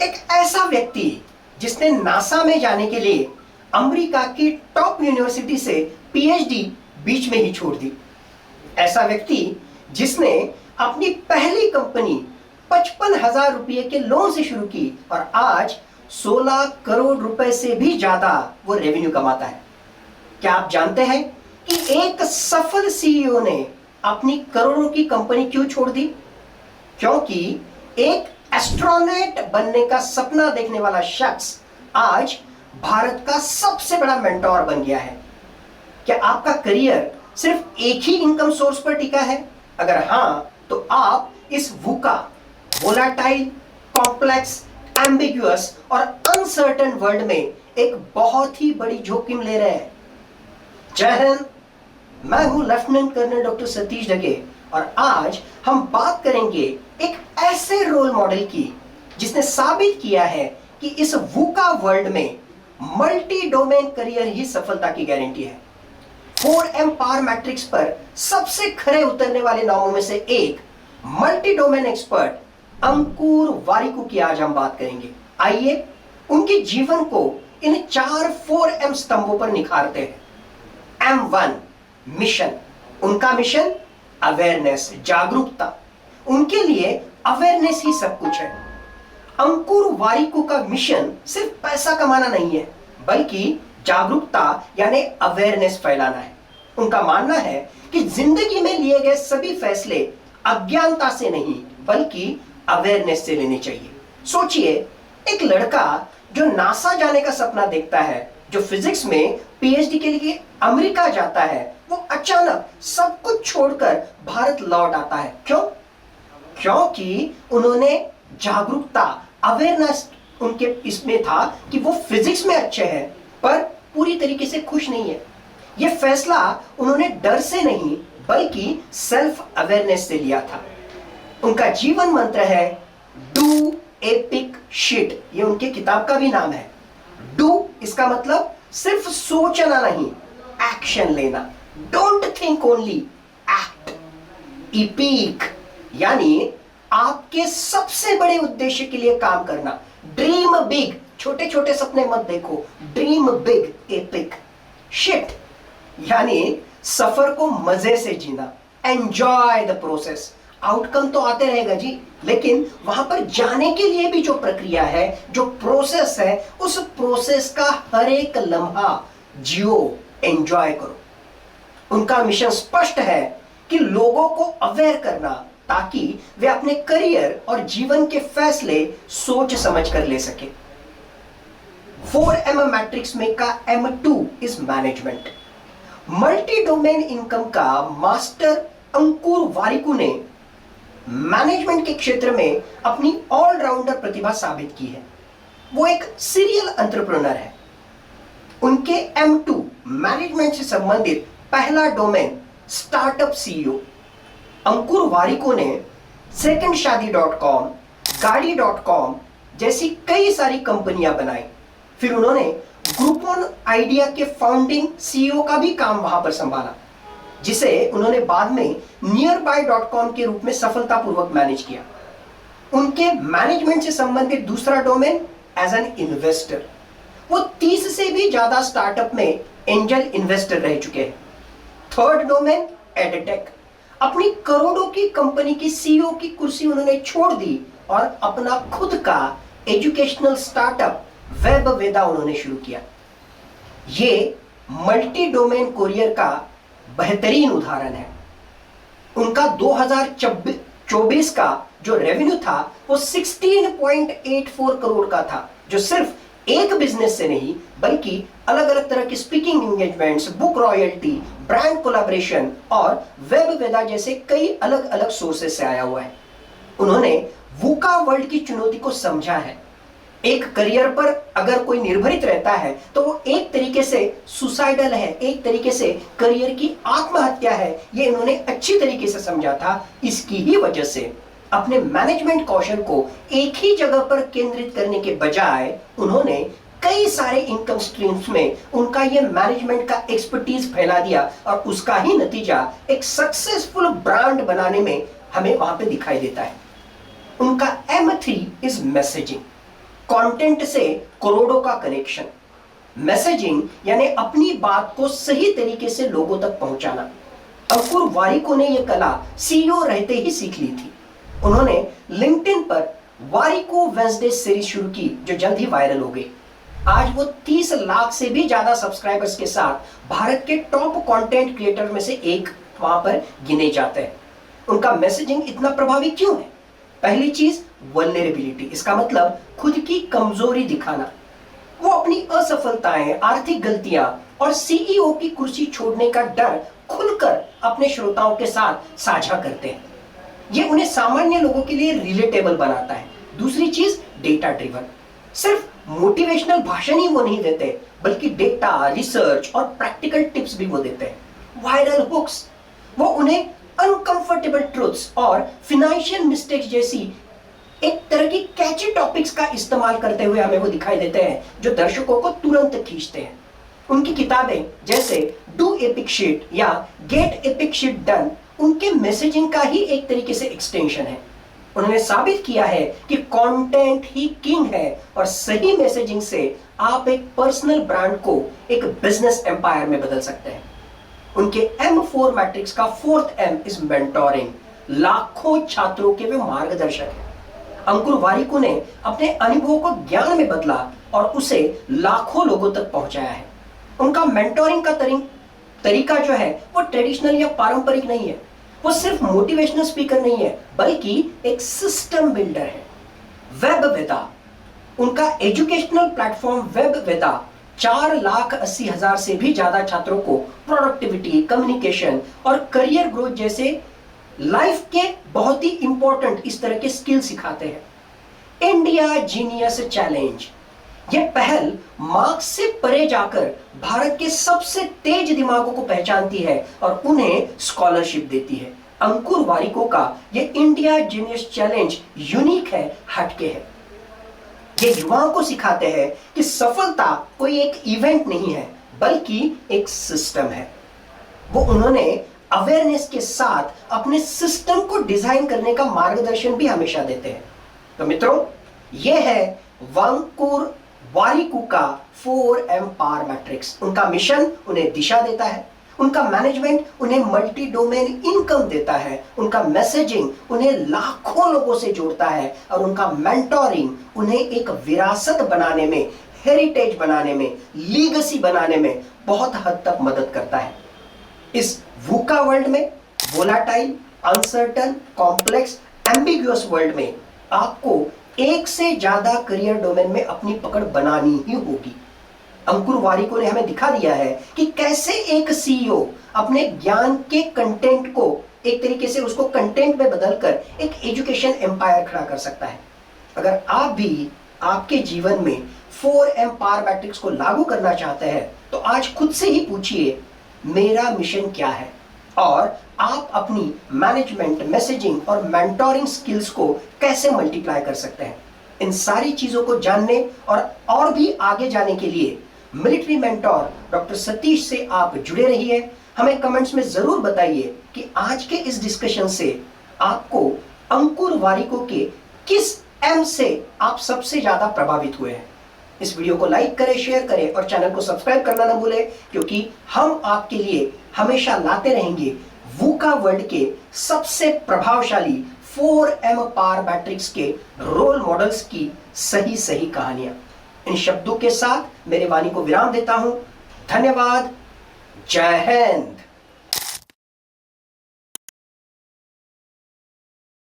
एक ऐसा व्यक्ति जिसने नासा में जाने के लिए अमेरिका की टॉप यूनिवर्सिटी से पीएचडी बीच में ही छोड़ दी। ऐसा व्यक्ति जिसने अपनी पहली कंपनी 55,000 रुपये के लोन से शुरू की और आज 16 करोड़ रुपए से भी ज्यादा वो रेवेन्यू कमाता है। क्या आप जानते हैं कि एक सफल सीईओ ने अपनी करोड़ों की कंपनी क्यों छोड़ दी? क्योंकि एक एस्ट्रोनॉट बनने का सपना देखने वाला शख्स आज भारत का सबसे बड़ा मेंटोर बन गया है। क्या आपका करियर सिर्फ एक ही इनकम सोर्स पर टिका है? अगर हां, तो आप इस वुका, वोलाटाइल, कॉम्प्लेक्स, एम्बिगुअस और अनसर्टेन वर्ल्ड में एक बहुत ही बड़ी जोखिम ले रहे हैं। जय हिंद, मैं हूं lieutenant colonel doctor Satish Dhage और आज हम बात करेंगे एक ऐसे रोल मॉडल की जिसने साबित किया है कि इस वुका वर्ल्ड में मल्टी डोमेन करियर ही सफलता की गारंटी है। 4M पावर मैट्रिक्स पर सबसे खरे उतरने वाले नामों में से एक मल्टी डोमेन एक्सपर्ट अंकुर वारिकू की आज हम बात करेंगे। आइए उनके जीवन को इन 4 4M स्तंभों पर निखारते हैं। M1 mission. उनका मिशन अवेयरनेस, जागरूकता। उनके लिए अवेयरनेस ही सब कुछ है। अंकुर वारिकू का मिशन सिर्फ पैसा कमाना नहीं है, बल्कि जागरूकता यानी अवेयरनेस फैलाना है। उनका मानना है कि जिंदगी में लिए गए सभी फैसले अज्ञानता से नहीं, बल्कि अवेयरनेस से लेने चाहिए। सोचिए, एक लड़का जो नासा जाने का सपना देखता है, जो फिजिक्स में पीएचडी के लिए अमेरिका जाता है, वो अचानक सब कुछ छोड़कर भारत लौट आता है। क्यों? क्योंकि उन्होंने जागरूकता, अवेयरनेस उनके इसमें था कि वो फिजिक्स में अच्छे हैं पर पूरी तरीके से खुश नहीं है। यह फैसला उन्होंने डर से नहीं, बल्कि सेल्फ अवेयरनेस से लिया था। उनका जीवन मंत्र है डू एपिक शिट। ये उनके किताब का भी नाम है। डू इसका मतलब सिर्फ सोचना नहीं, एक्शन लेना। Don't think only, act. EPIC यानी आपके सबसे बड़े उद्देश्य के लिए काम करना। ड्रीम बिग, छोटे छोटे सपने मत देखो, ड्रीम बिग, एपिक। शिट यानी सफर को मजे से जीना, एंजॉय द प्रोसेस। आउटकम तो आते रहेगा जी, लेकिन वहां पर जाने के लिए भी जो प्रक्रिया है, जो प्रोसेस है, उस प्रोसेस का हर एक लम्हा जियो, एंजॉय करो। उनका मिशन स्पष्ट है कि लोगों को अवेयर करना, ताकि वे अपने करियर और जीवन के फैसले सोच समझ कर ले सके। 4M मैट्रिक्स में का M2 is management. Multi domain income का मास्टर अंकुर वारिकू ने मैनेजमेंट के क्षेत्र में अपनी ऑलराउंडर प्रतिभा साबित की है। वो एक सीरियल एंटरप्रेन्योर है। उनके M2 मैनेजमेंट से संबंधित पहला डोमेन स्टार्टअप सीईओ। अंकुर वारिकू ने secondshadi.com, गाड़ी.com जैसी कई सारी कंपनियां बनाई। फिर उन्होंने ग्रुपोन आइडिया के फाउंडिंग सीईओ का भी काम वहां पर संभाला, जिसे उन्होंने बाद में nearby.com के रूप में सफलतापूर्वक मैनेज किया। उनके मैनेजमेंट से संबंधित दूसरा डोमेन एज एन इन्वेस्टर। वो 30 से भी ज्यादा स्टार्टअप में एंजल इन्वेस्टर रह चुके हैं। Third domain edtech. अपनी करोड़ों की कंपनी की सीईओ की कुर्सी उन्होंने छोड़ दी और अपना खुद का एजुकेशनल स्टार्टअप वेब वेदा उन्होंने शुरू किया। ये मल्टी डोमेन कोरियर का बेहतरीन उदाहरण है। उनका 2024 का जो रेवेन्यू था वो 16.84 करोड़ का था, जो सिर्फ एक बिजनेस से नहीं, बल्कि अलग अलग तरह की speaking engagements, book royalty, brand collaboration और वेब वेदा जैसे कई अलग अलग सोर्सेस से आया हुआ है। उन्होंने वुका वर्ल्ड की चुनौती को समझा है। एक करियर पर अगर कोई निर्भरित रहता है तो वो एक तरीके से सुसाइडल है, एक तरीके से करियर की आत्महत्या है। ये इन्होंने अच्छी तरीके से समझा था। इसकी ही वजह से अपने मैनेजमेंट कौशल को एक ही जगह पर केंद्रित करने के बजाय उन्होंने कई सारे इनकम स्ट्रीम्स में उनका ये मैनेजमेंट का एक्सपर्टीज फैला दिया और उसका ही नतीजा एक सक्सेसफुल ब्रांड बनाने में हमें वहां पे दिखाई देता है। उनका M3 इज मैसेजिंग। कंटेंट से करोड़ों का कनेक्शन, मैसेजिंग यानी अपनी बात को सही तरीके से लोगों तक पहुंचाना। अंकुर वारिको ने यह कला सीईओ रहते ही सीख ली थी। उन्होंने लिंक्डइन पर वारिको वेंसडे सीरीज शुरू की जो जल्द ही वायरल हो गई। आज वो 30 लाख से भी ज्यादा सब्सक्राइबर्स के साथ भारत के टॉप कंटेंट क्रिएटर में से एक वहां पर गिने जाते हैं। उनका मैसेजिंग इतना प्रभावी क्यों है? पहली चीज वल्नरेबिलिटी, इसका मतलब खुद की कमजोरी दिखाना। वो अपनी असफलताएं, आर्थिक गलतियां और सीईओ की कुर्सी छोड़ने का डर खुलकर अपने श्रोताओं के साथ साझा करते हैं। ये उन्हें सामान्य लोगों के लिए रिलेटेबल बनाता है। दूसरी चीज डेटा ड्रिवन, सिर्फ मोटिवेशनल भाषण ही वो नहीं देते बल्कि डेटा, रिसर्च और प्रैक्टिकल टिप्स भी वो देते हैं। वायरल हुक्स, वो उन्हें अनकंफर्टेबल ट्रुथ्स और फाइनेंशियल मिस्टेक्स जैसी एक तरह की कैची टॉपिक्स का इस्तेमाल करते हुए हमें वो दिखाई देते हैं जो दर्शकों को तुरंत खींचते हैं। उनकी किताबें जैसे डू एपिक शिट या गेट एपिक शिट डन उनके मैसेजिंग का ही एक तरीके से एक्सटेंशन है। उन्होंने साबित किया है कि कंटेंट ही किंग है और सही मैसेजिंग से आप एक पर्सनल ब्रांड को एक बिजनेस एम्पायर में बदल सकते हैं। उनके M4 मैट्रिक्स का 4th M इज मेंटोरिंग। लाखों छात्रों के वे मार्गदर्शक हैं। अंकुर वारिको ने अपने अनुभवों को ज्ञान में बदला और उसे लाखों लोगों तक पहुंचाया है। उनका मेंटोरिंग का तरीका जो है वो ट्रेडिशनल या पारंपरिक नहीं है। वो सिर्फ मोटिवेशनल स्पीकर नहीं है बल्कि एक सिस्टम बिल्डर है। वेब वेदा, उनका एजुकेशनल प्लेटफॉर्म वेब वेदा 4,80,000 से भी ज्यादा छात्रों को प्रोडक्टिविटी, कम्युनिकेशन और करियर ग्रोथ जैसे लाइफ के बहुत ही इंपॉर्टेंट इस तरह के स्किल सिखाते हैं। इंडिया जीनियस चैलेंज, यह पहल मार्क्स से परे जाकर भारत के सबसे तेज दिमागों को पहचानती है और उन्हें स्कॉलरशिप देती है। अंकुर वारिको का यह इंडिया जीनियस चैलेंज यूनिक है, हटके है। ये युवाओं को सिखाते हैं कि सफलता कोई एक इवेंट नहीं है बल्कि एक सिस्टम है। वो उन्होंने अवेयरनेस के साथ अपने सिस्टम को डिजाइन करने का मार्गदर्शन भी हमेशा देते हैं। तो मित्रों, ये है अंकुर वारिको का 4M पावर मैट्रिक्स। उनका मिशन उन्हें दिशा देता है, उनका मैनेजमेंट उन्हें मल्टी डोमेन इनकम देता है, उनका मैसेजिंग उन्हें लाखों लोगों से जोड़ता है और उनका मेंटोरिंग उन्हें एक विरासत बनाने में, हेरिटेज बनाने में, लीगेसी बनाने में बहुत हद तक मदद करता है। इस वूका वर्ल्ड में, वोलाटाइल, अनसर्टन, कॉम्प्लेक्स, एम्बिग्युअस वर्ल्ड में आपको एक से ज्यादा करियर डोमेन में अपनी पकड़ बनानी ही होगी। अंकुर वारिको ने हमें दिखा दिया है कि कैसे एक सीईओ अपने ज्ञान के कंटेंट को एक तरीके से उसको कंटेंट में बदलकर एक एजुकेशन एम्पायर खड़ा कर सकता है। अगर आप भी आपके जीवन में 4M पावर मैट्रिक्स को लागू करना चाहते हैं तो आज खुद से ही पूछिए, मेरा मिशन क्या है? और आप अपनी मैनेजमेंट, मैसेजिंग और मेंटोरिंग स्किल्स को कैसे मल्टीप्लाई कर सकते हैं। इन सारी चीजों को जानने और भी आगे जाने के लिए मिलिट्री मेंटोर डॉक्टर सतीश से आप जुड़े रहिए। हमें कमेंट्स में जरूर बताइए कि आज के इस डिस्कशन से आपको अंकुर वारिको के किस M से आप सबसे ज्यादा प्रभावित हुए हैं। इस वीडियो को लाइक करें, शेयर करें और चैनल को सब्सक्राइब करना ना भूलें, क्योंकि हम आपके लिए हमेशा लाते रहेंगे वूका वर्ल्ड के सबसे प्रभावशाली 4M पावर मैट्रिक्स के रोल मॉडल्स की सही कहानियां। इन शब्दों के साथ मेरे वाणी को विराम देता हूं। धन्यवाद। जय हिंद।